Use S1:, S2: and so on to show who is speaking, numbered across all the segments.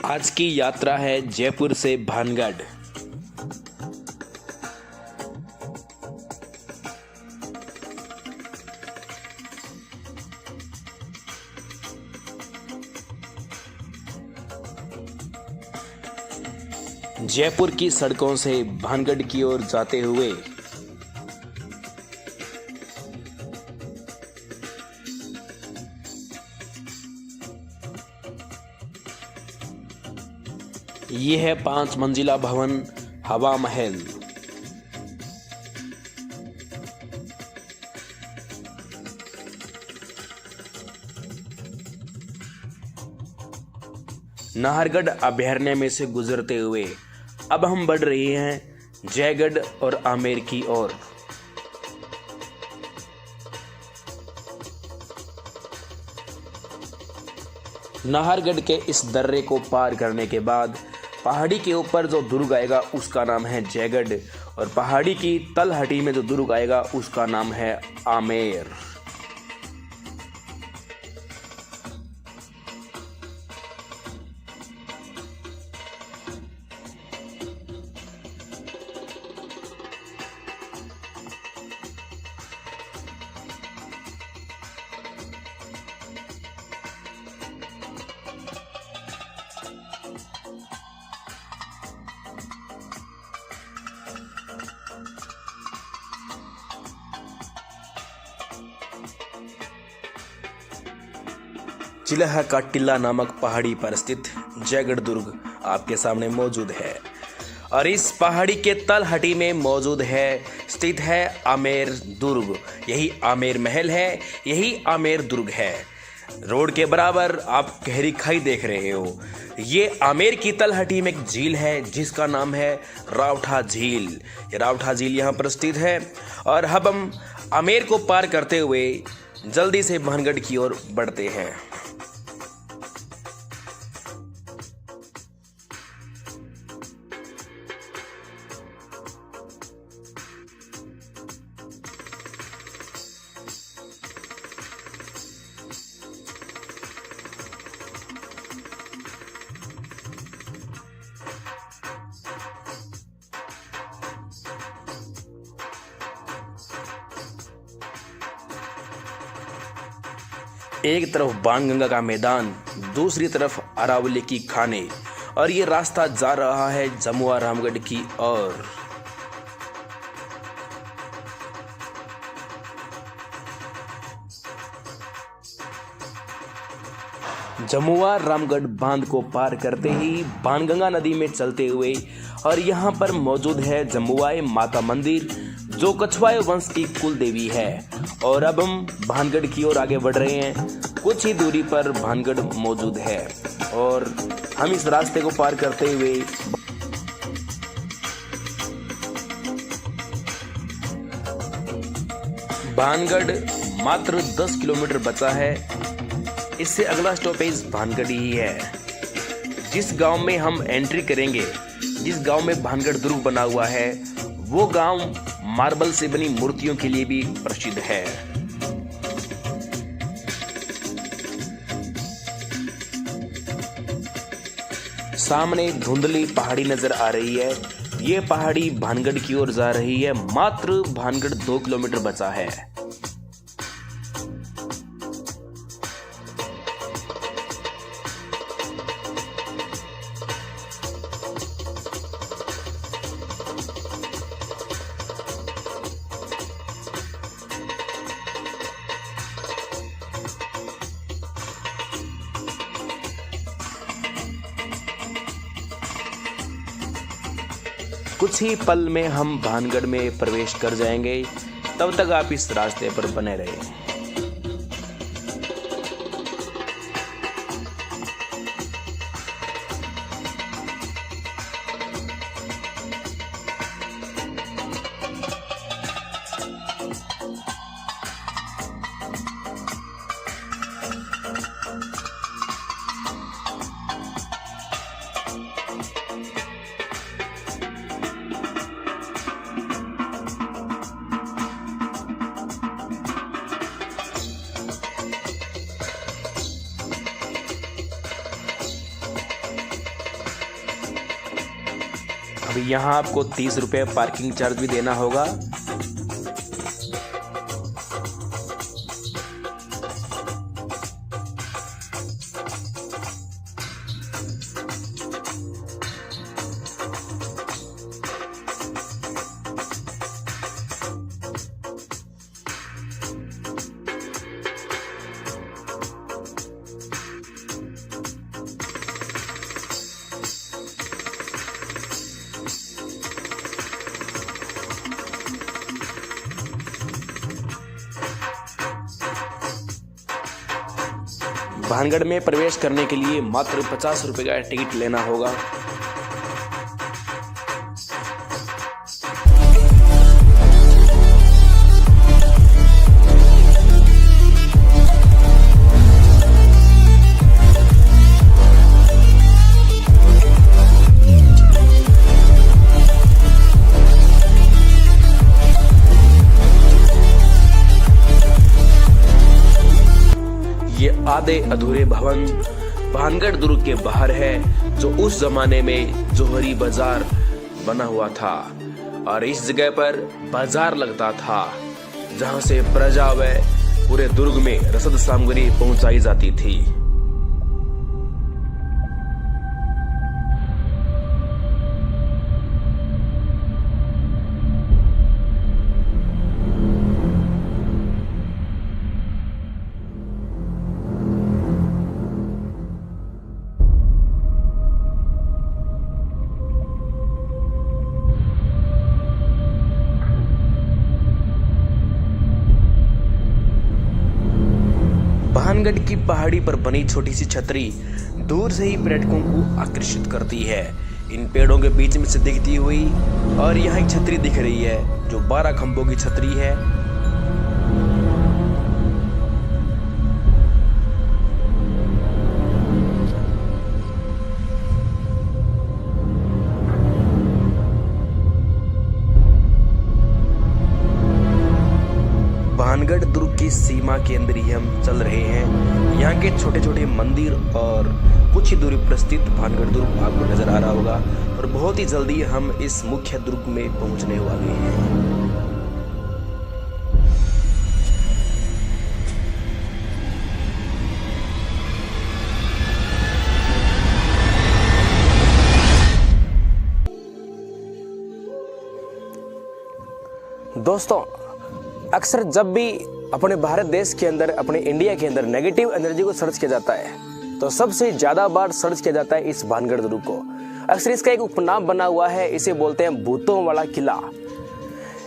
S1: आज की यात्रा है जयपुर से भानगढ़। जयपुर की सड़कों से भानगढ़ की ओर जाते हुए ये है 5 मंजिला भवन हवा महल। नाहरगढ़ अभयारण्य में से गुजरते हुए अब हम बढ़ रहे हैं जयगढ़ और आमेर की ओर। नाहरगढ़ के इस दर्रे को पार करने के बाद पहाड़ी के ऊपर जो दुर्ग आएगा उसका नाम है जयगढ़ और पहाड़ी की तलहटी में जो दुर्ग आएगा उसका नाम है आमेर। चिलहा का टीला नामक पहाड़ी पर स्थित जयगढ़ दुर्ग आपके सामने मौजूद है और इस पहाड़ी के तलहटी में मौजूद है स्थित है आमेर दुर्ग। यही आमेर महल है, यही आमेर दुर्ग है। रोड के बराबर आप गहरी खाई देख रहे हो। ये आमेर की तलहटी में एक झील है जिसका नाम है रावठा झील। ये रावठा झील यहाँ पर स्थित है और अब हम आमेर को पार करते हुए जल्दी से भानगढ़ की ओर बढ़ते हैं। एक तरफ बाणगंगा का मैदान, दूसरी तरफ अरावली की खाने और ये रास्ता जा रहा है जमुआ रामगढ़ की ओर। जमुआ रामगढ़ बांध को पार करते ही बाणगंगा नदी में चलते हुए और यहाँ पर मौजूद है जमुआए माता मंदिर जो कछवाए वंश की कुल देवी है। और अब हम भानगढ़ की ओर आगे बढ़ रहे हैं। कुछ ही दूरी पर भानगढ़ मौजूद है और हम इस रास्ते को पार करते हुए भानगढ़ मात्र 10 किलोमीटर बचा है। इससे अगला स्टॉपेज भानगढ़ ही है। जिस गांव में हम एंट्री करेंगे, जिस गांव में भानगढ़ दुर्ग बना हुआ है, वो गांव मार्बल से बनी मूर्तियों के लिए भी प्रसिद्ध है। सामने धुंधली पहाड़ी नजर आ रही है। ये पहाड़ी भानगढ़ की ओर जा रही है। मात्र भानगढ़ 2 किलोमीटर बचा है। कुछ ही पल में हम भानगढ़ में प्रवेश कर जाएंगे। तब तक आप इस रास्ते पर बने रहें। अभी यहाँ आपको 30 रुपये पार्किंग चार्ज भी देना होगा। भानगढ़ में प्रवेश करने के लिए मात्र 50 रुपये का टिकट लेना होगा। ये आधे अधूरे भवन भानगढ़ दुर्ग के बाहर है, जो उस जमाने में जौहरी बाजार बना हुआ था और इस जगह पर बाजार लगता था जहां से प्रजा व पूरे दुर्ग में रसद सामग्री पहुंचाई जाती थी। भानगढ़ की पहाड़ी पर बनी छोटी सी छतरी दूर से ही पर्यटकों को आकर्षित करती है। इन पेड़ों के बीच में से दिखती हुई और यहाँ एक छतरी दिख रही है जो 12 खंभों की छतरी है। भानगढ़ दुर्ग की सीमा के अंदर ही हम चल रहे हैं। यहाँ के छोटे छोटे मंदिर और कुछ ही दूरी पर स्थित भानगढ़ दुर्ग आपको नजर आ रहा होगा और बहुत ही जल्दी हम इस मुख्य दुर्ग में पहुंचने वाले हैं। दोस्तों, अक्सर जब भी अपने भारत देश के अंदर, अपने इंडिया के अंदर नेगेटिव एनर्जी को सर्च किया जाता है तो सबसे ज्यादा बार सर्च किया जाता है इस भानगढ़ दुर्ग को। अक्सर इसका एक उपनाम बना हुआ है, इसे बोलते हैं भूतों वाला किला।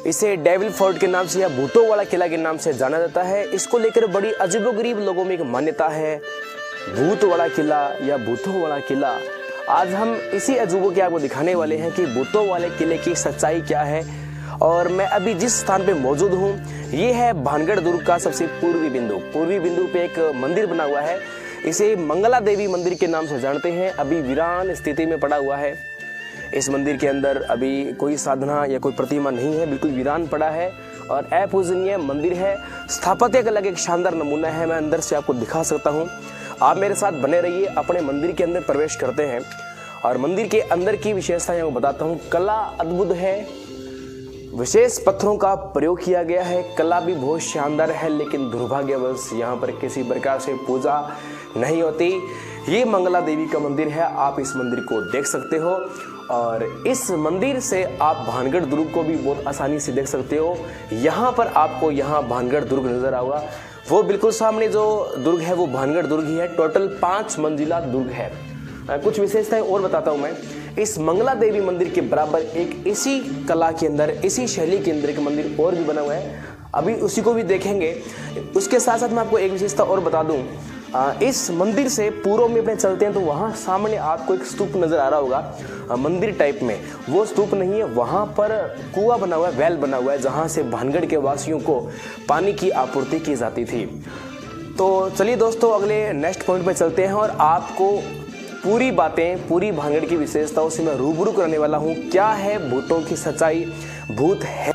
S1: इसे डेविल फोर्ट के नाम से या भूतों वाला किला के नाम से जाना जाता है। इसको लेकर बड़ी अजीबोगरीब लोगों में एक मान्यता है, भूत वाला किला या भूतों वाला किला। आज हम इसी अजूबों के आपको दिखाने वाले हैं कि भूतों वाले किले की सच्चाई क्या है। और मैं अभी जिस स्थान पे मौजूद हूँ ये है भानगढ़ दुर्ग का सबसे पूर्वी बिंदु पे एक मंदिर बना हुआ है। इसे मंगला देवी मंदिर के नाम से जानते हैं। अभी वीरान स्थिति में पड़ा हुआ है। इस मंदिर के अंदर अभी कोई साधना या कोई प्रतिमा नहीं है, बिल्कुल वीरान पड़ा है और अपूजनीय मंदिर है। स्थापत्य का अलग एक शानदार नमूना है, मैं अंदर से आपको दिखा सकता हूँ। आप मेरे साथ बने रहिए, अपने मंदिर के अंदर प्रवेश करते हैं और मंदिर के अंदर की विशेषताएं मैं बताता हूँ। कला अद्भुत है, विशेष पत्थरों का प्रयोग किया गया है, कला भी बहुत शानदार है, लेकिन दुर्भाग्यवश यहाँ पर किसी प्रकार से पूजा नहीं होती। ये मंगला देवी का मंदिर है, आप इस मंदिर को देख सकते हो और इस मंदिर से आप भानगढ़ दुर्ग को भी बहुत आसानी से देख सकते हो। यहाँ पर आपको यहाँ भानगढ़ दुर्ग नजर आएगा, वो बिल्कुल सामने जो दुर्ग है वो भानगढ़ दुर्ग ही है। टोटल 5 मंजिला दुर्ग है। कुछ विशेषताएं और बताता हूँ मैं। इस मंगला देवी मंदिर के बराबर एक इसी कला के अंदर, इसी शैली के अंदर एक मंदिर और भी बना हुआ है, अभी उसी को भी देखेंगे। उसके साथ साथ मैं आपको एक विशेषता और बता दूं, इस मंदिर से पूर्व में अपने चलते हैं तो वहाँ सामने आपको एक स्तूप नजर आ रहा होगा मंदिर टाइप में। वो स्तूप नहीं है, वहाँ पर कुआं बना हुआ है, वेल बना हुआ है, जहाँ से भानगढ़ के वासियों को पानी की आपूर्ति की जाती थी। तो चलिए दोस्तों, अगले नेक्स्ट पॉइंट पे चलते हैं और आपको पूरी बातें, पूरी भानगढ़ की विशेषताओं से मैं रूबरू करने वाला हूँ। क्या है भूतों की सच्चाई, भूत है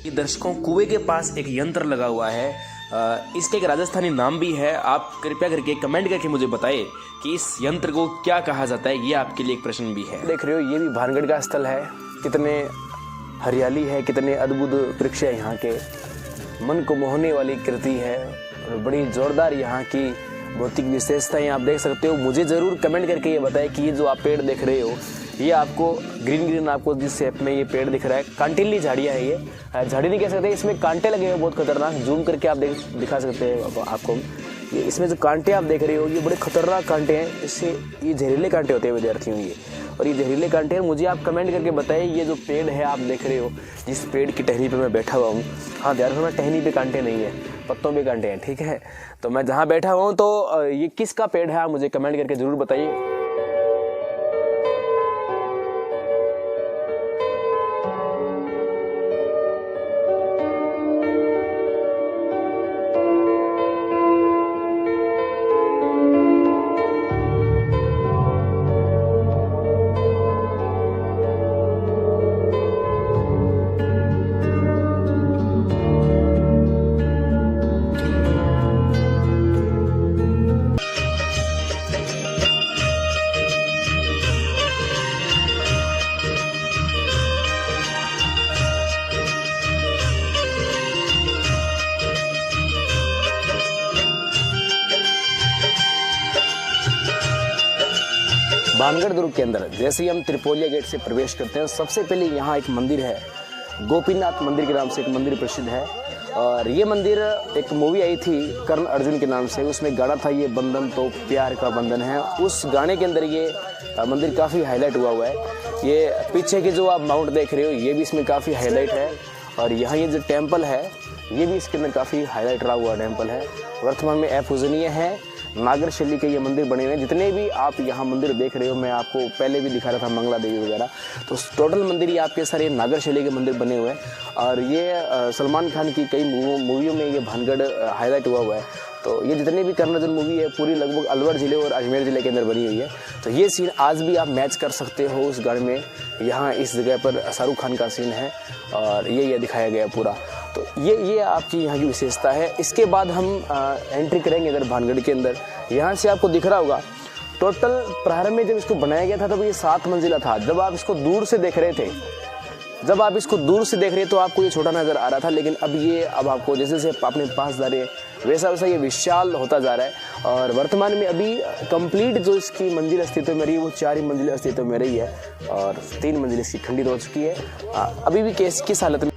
S1: ये दर्शकों, कुएं के पास एक यंत्र लगा हुआ है। इसका एक राजस्थानी नाम भी है। आप कृपया करके कमेंट करके मुझे बताइए कि इस यंत्र को क्या कहा जाता है। ये आपके लिए एक प्रश्न भी है। देख रहे हो, ये भी भानगढ़ का स्थल है। कितने हरियाली है, कितने अद्भुत वृक्ष है यहाँ के। मन को मोहने वाली कृति है और बड़ी जोरदार यहाँ की भौतिक विशेषताएं आप देख सकते हो। मुझे ज़रूर कमेंट करके ये बताएं कि ये जो आप पेड़ देख रहे हो, ये आपको ग्रीन आपको जिस शेप में ये पेड़ दिख रहा है, कांटेली झाड़ियाँ है। ये झाड़ी नहीं कह सकते, इसमें कांटे लगे हुए बहुत खतरनाक। जूम करके आप दिखा सकते हैं आपको। ये इसमें जो कांटे आप देख रहे हो, ये बड़े खतरनाक कांटे हैं। इससे ये जहरीले कांटे होते हैं विद्यार्थियों ये, और ये जहरीले कांटे हैं। मुझे आप कमेंट करके बताइए, ये जो पेड़ है आप देख रहे हो, जिस पेड़ की टहनी पे मैं बैठा हुआ हूँ, हाँ ध्यान रखना, टहनी पे कांटे नहीं है, पत्तों पे कांटे हैं, ठीक है। तो मैं जहाँ बैठा हुआ हूँ, तो ये किसका पेड़ है आप मुझे कमेंट करके ज़रूर बताइए। भानगढ़ दुर्ग के अंदर जैसे ही हम त्रिपोलिया गेट से प्रवेश करते हैं, सबसे पहले यहाँ एक मंदिर है, गोपीनाथ मंदिर के नाम से एक मंदिर प्रसिद्ध है। और ये मंदिर, एक मूवी आई थी कर्ण अर्जुन के नाम से, उसमें गाना था ये बंधन तो प्यार का बंधन है। उस गाने के अंदर ये मंदिर काफ़ी हाईलाइट हुआ है। ये पीछे के जो आप माउंट देख रहे हो, ये भी इसमें काफ़ी हाईलाइट है। और यहाँ ये जो टेम्पल है, ये भी इसके अंदर काफ़ी हाईलाइट रहा हुआ टेम्पल है। वर्तमान में अपूजनीय है। नागर शैली के ये मंदिर बने हुए हैं। जितने भी आप यहाँ मंदिर देख रहे हो, मैं आपको पहले भी दिखा रहा था मंगला देवी वगैरह, तो टोटल मंदिर ही आपके सारे नागर शैली के मंदिर बने हुए हैं। और ये सलमान खान की कई मूवियों में ये भानगढ़ हाईलाइट हुआ है। तो ये जितने भी कर्ण अर्जुन मूवी है, पूरी लगभग अलवर ज़िले और अजमेर ज़िले के अंदर बनी हुई है। तो ये सीन आज भी आप मैच कर सकते हो उस गाने में। यहाँ इस जगह पर शाहरुख खान का सीन है और ये दिखाया गया पूरा। तो ये आपकी यहाँ की विशेषता है। इसके बाद हम एंट्री करेंगे अगर भानगढ़ के अंदर। यहाँ से आपको दिख रहा होगा, टोटल प्रारंभ में जब इसको बनाया गया था तब ये 7 मंजिला था। जब आप इसको दूर से देख रहे थे, तो आपको ये छोटा नज़र आ रहा था, लेकिन अब आपको जैसे जैसे अपने पास जा रहे हैं, वैसा वैसा ये विशाल होता जा रहा है। और वर्तमान में अभी कंप्लीट जो इसकी मंजिल अस्तित्व में रही, वो 4 ही मंजिल अस्तित्व में रही है और 3 मंजिल इसकी खंडित हो चुकी है। अभी भी किस हालत में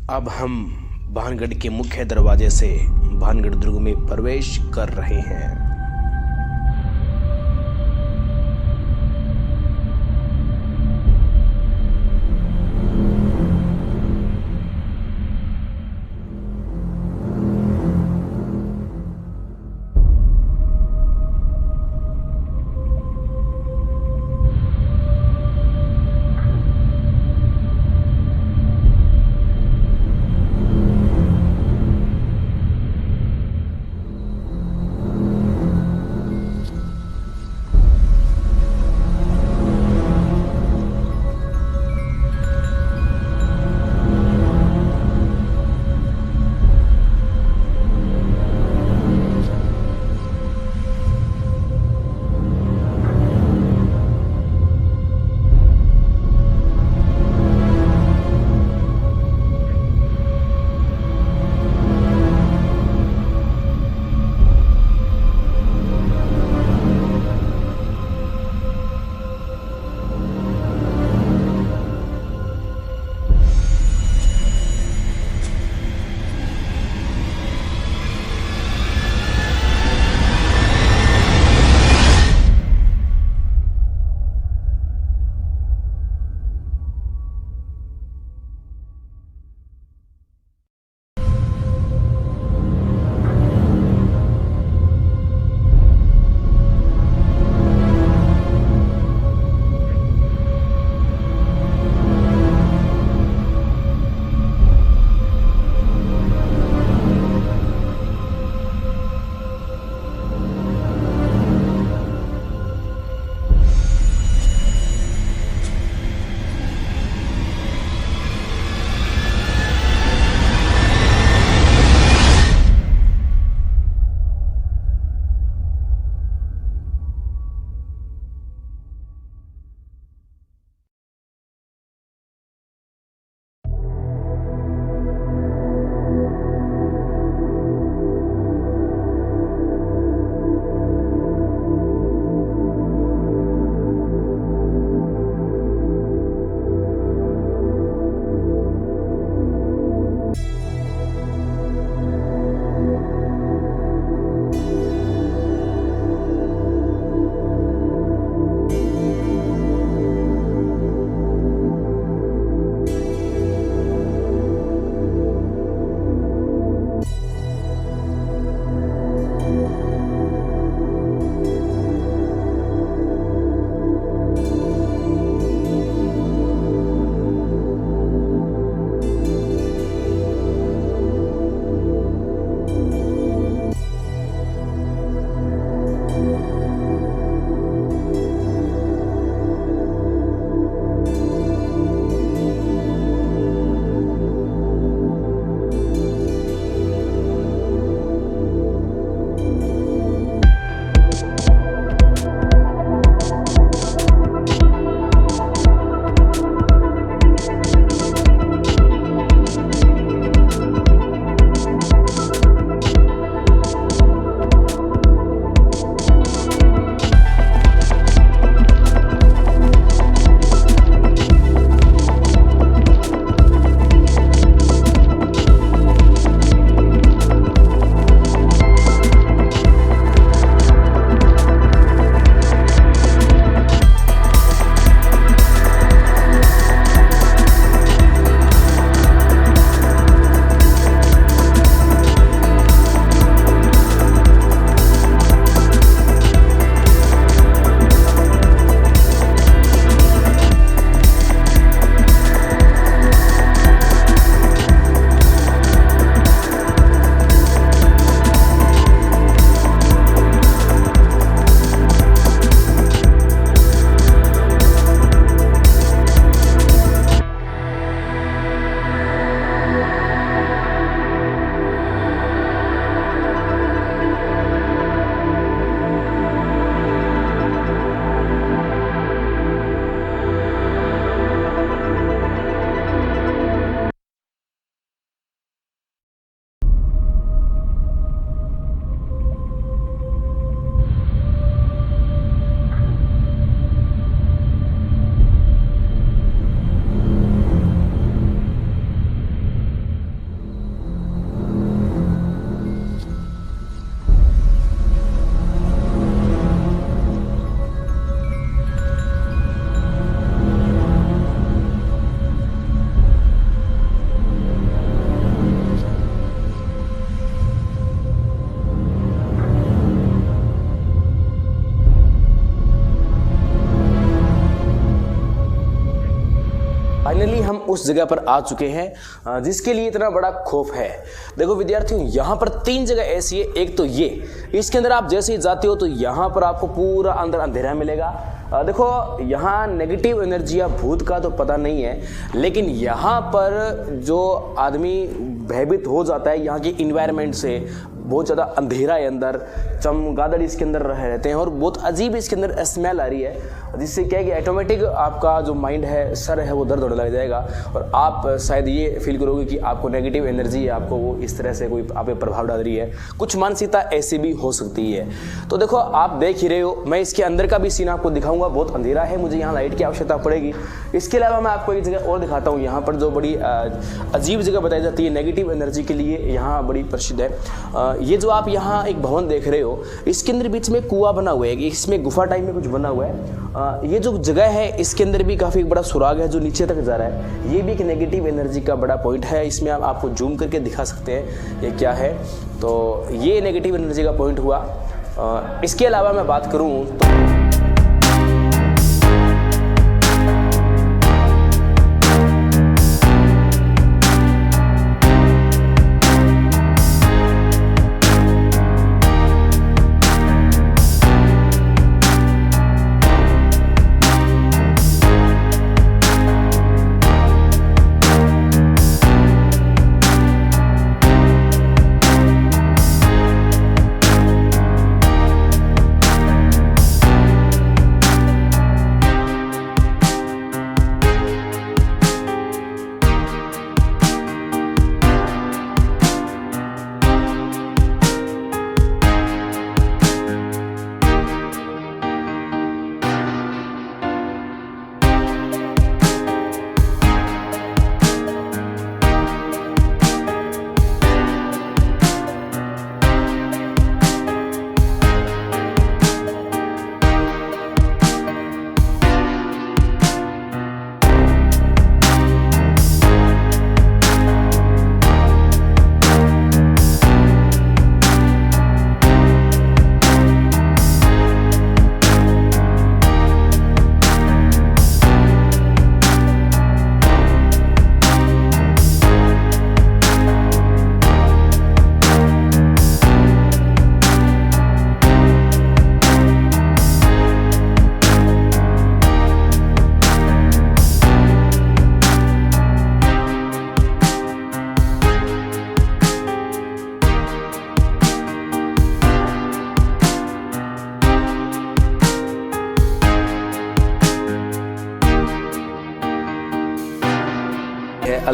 S1: अब हम भानगढ़ के मुख्य दरवाजे से भानगढ़ दुर्ग में प्रवेश कर रहे हैं। फाइनली हम उस जगह पर आ चुके हैं जिसके लिए इतना बड़ा खौफ है। देखो विद्यार्थियों, यहाँ पर 3 जगह ऐसी है। एक तो ये, इसके अंदर आप जैसे ही जाते हो तो यहाँ पर आपको पूरा अंदर अंधेरा मिलेगा। देखो यहाँ नेगेटिव एनर्जी या भूत का तो पता नहीं है, लेकिन यहाँ पर जो आदमी भयभीत हो जाता है यहाँ के इन्वायरमेंट से, बहुत ज़्यादा अंधेरा है अंदर, चमगादड़ इसके अंदर रहते हैं और बहुत अजीब इसके अंदर स्मेल आ रही है, जिससे क्या है कि ऑटोमेटिक आपका जो माइंड है, सर है, वो दर्द होने लग जाएगा और आप शायद ये फील करोगे कि आपको नेगेटिव एनर्जी है, आपको वो इस तरह से कोई आप पे प्रभाव डाल रही है। कुछ मानसिकता ऐसी भी हो सकती है। तो देखो आप देख ही रहे हो, मैं इसके अंदर का भी सीन आपको दिखाऊंगा। बहुत अंधेरा है, मुझे यहाँ लाइट की आवश्यकता पड़ेगी। इसके अलावा मैं आपको एक जगह और दिखाता हूँ, यहाँ पर जो बड़ी अजीब जगह बताई जाती है नेगेटिव एनर्जी के लिए, यहाँ बड़ी प्रसिद्ध है। ये जो आप यहाँ एक भवन देख रहे हो, इसके अंदर बीच में कुआं बना हुआ है, इसमें गुफा टाइप में कुछ बना हुआ है। ये जो जगह है इसके अंदर भी काफ़ी बड़ा सुराग है जो नीचे तक जा रहा है। ये भी एक नेगेटिव एनर्जी का बड़ा पॉइंट है। इसमें आप आपको जूम करके दिखा सकते हैं ये क्या है। तो ये नेगेटिव एनर्जी का पॉइंट हुआ। इसके अलावा मैं बात करूँ तो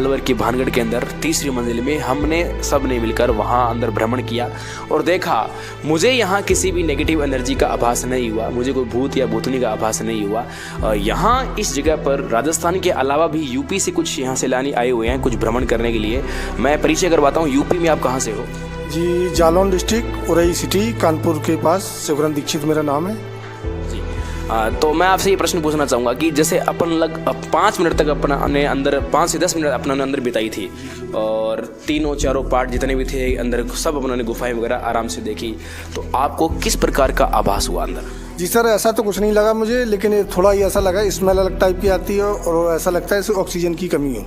S1: अलवर की भानगढ़ के अंदर तीसरी मंजिल में हमने सब ने मिलकर वहाँ अंदर भ्रमण किया और देखा। मुझे यहाँ किसी भी नेगेटिव एनर्जी का आभास नहीं हुआ, मुझे कोई भूत या भूतनी का आभास नहीं हुआ। यहाँ इस जगह पर राजस्थान के अलावा भी यूपी से कुछ यहाँ सैलानी आए हुए हैं कुछ भ्रमण करने के लिए। मैं परिचय करवाता हूँ, यूपी में आप कहाँ से हो?
S2: जी, जालौन डिस्ट्रिक्ट, उरई सिटी, कानपुर के पास। शिवरन दीक्षित मेरा नाम है
S1: जी। तो मैं आपसे ये प्रश्न पूछना चाहूँगा कि जैसे अपन 5 मिनट तक अपने अंदर 5 से 10 मिनट अपने अंदर बिताई थी और तीनों चारों पार्ट जितने भी थे अंदर सब अपने गुफाएं वगैरह आराम से देखी, तो आपको किस प्रकार का आभास हुआ अंदर?
S2: जी सर, ऐसा तो कुछ नहीं लगा मुझे, लेकिन थोड़ा ही ऐसा लगा, स्मेल अलग टाइप की आती है और ऐसा लगता है जैसे ऑक्सीजन की कमी हो।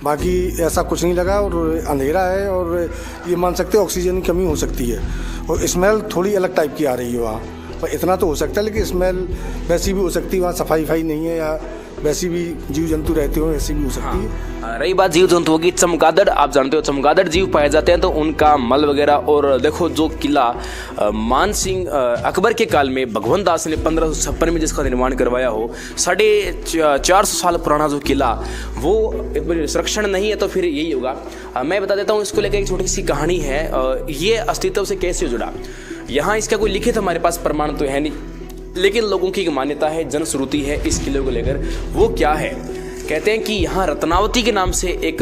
S2: बाकी ऐसा कुछ नहीं लगा और अंधेरा है और ये मान सकते हैं ऑक्सीजन की कमी हो सकती है और स्मेल थोड़ी अलग टाइप की आ रही है वहाँ पर। इतना तो हो सकता है, लेकिन स्मेल वैसी भी हो सकती है, वहाँ सफाई नहीं है या वैसी भी जीव जंतु रहते हो वैसी भी हो सकती है।
S1: रही बात जीव जंतुओं की, चमगादड़ आप जानते हो चमगादड़ जीव पाए जाते हैं, तो उनका मल वगैरह। और देखो जो किला मान सिंह अकबर के काल में भगवंत दास ने 1556 में जिसका निर्माण करवाया हो, 450 साल पुराना जो किला, वो संरक्षण नहीं है तो फिर यही होगा। मैं बता देता हूँ, इसको लेकर एक छोटी सी कहानी है। ये अस्तित्व से कैसे जुड़ा, यहाँ इसका कोई लिखित हमारे पास प्रमाण तो है नहीं, लेकिन लोगों की एक मान्यता है, जनश्रुति है इस किले को लेकर। वो क्या है, कहते हैं कि यहाँ रत्नावती के नाम से एक